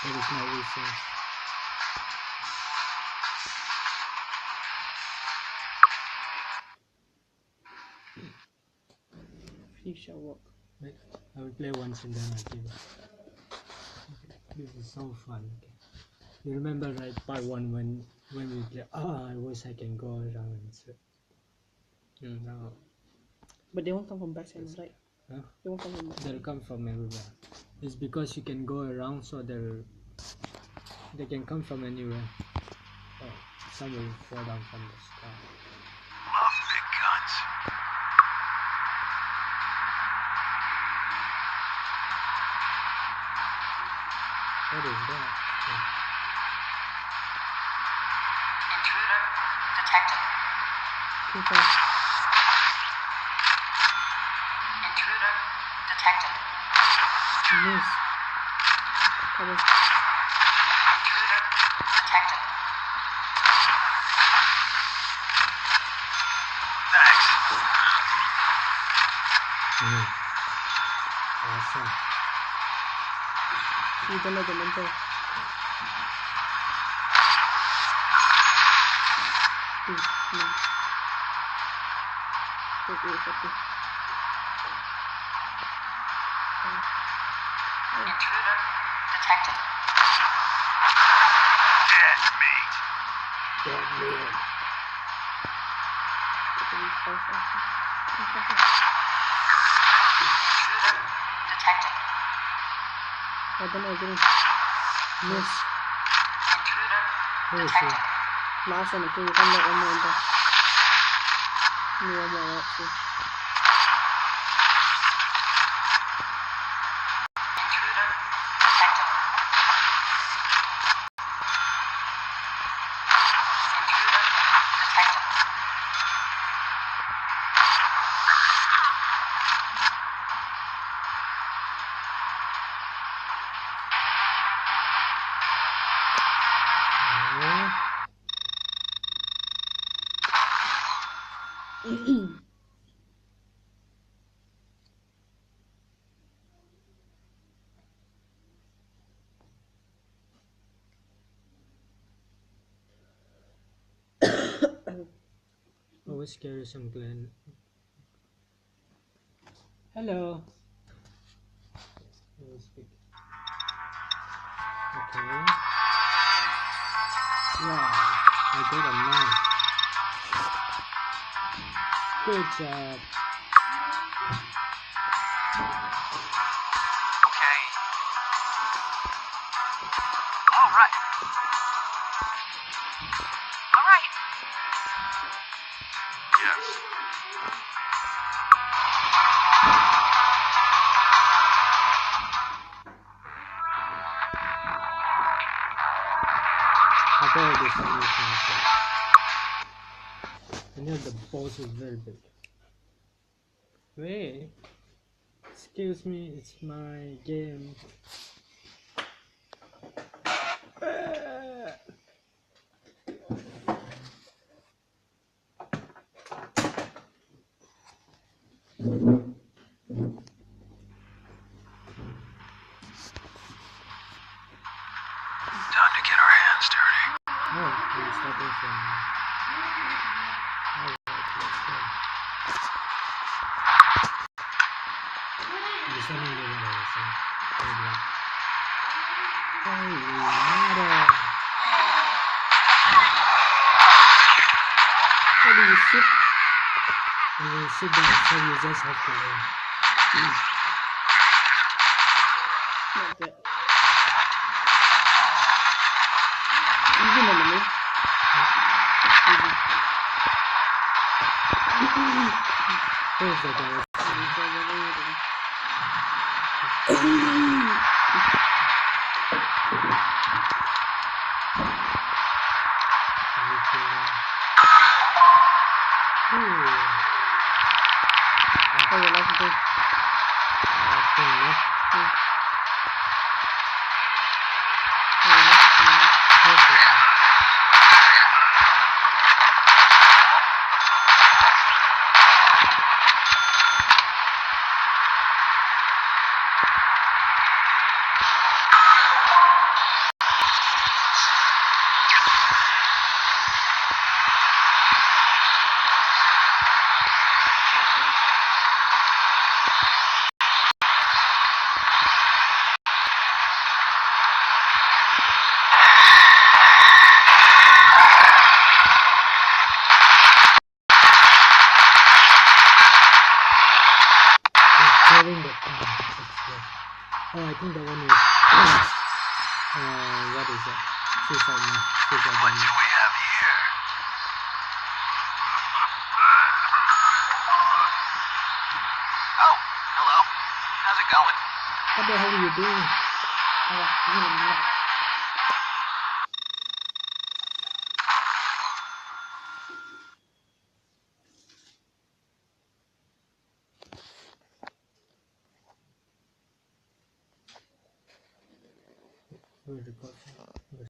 That is my resource. Finish your work. Wait, I will play once and then I'll give it. Okay. This is so fun. Okay. You remember right part 1 when we play? I wish I can go around and so. No. But they won't come from backside, right? Huh? They won't come from backside. They'll come from everywhere. It's because you can go around, so they can come from anywhere. Oh, some will fall down from the sky. Love big guns. What is that? Intruder detected. Okay. Intruder detected. Miss. Cover. Intruder detected. Thanks. Awesome. You don't know the number. No. Intruder detected. Dead meat. Dead man. Intruder detected. I don't know, I didn't. Miss. Intruder Where is he? detected. Last one, okay, you can let one more enter. No more, right? See. Intruder detected. Intruder detected. Always scary some Glenn. Hello. Let me speak. Okay. Wow, I got a knife. Good job. Okay. All right. All right. Yes. I thought this I know the boss is very big. Wait. Excuse me, it's my game. Time to get our hands dirty. Oh, I started from. Alright, let's nada. How do you sit? And then sit down, so you just have to learn. Like that. Easy na naman. Easy. Where's the guy? Oh, wala ko ito. Oh, I think that one is what is that? Suicide What bomber. do we have here? Oh, hello. How's it going? What the hell are you doing? Where's the coffee?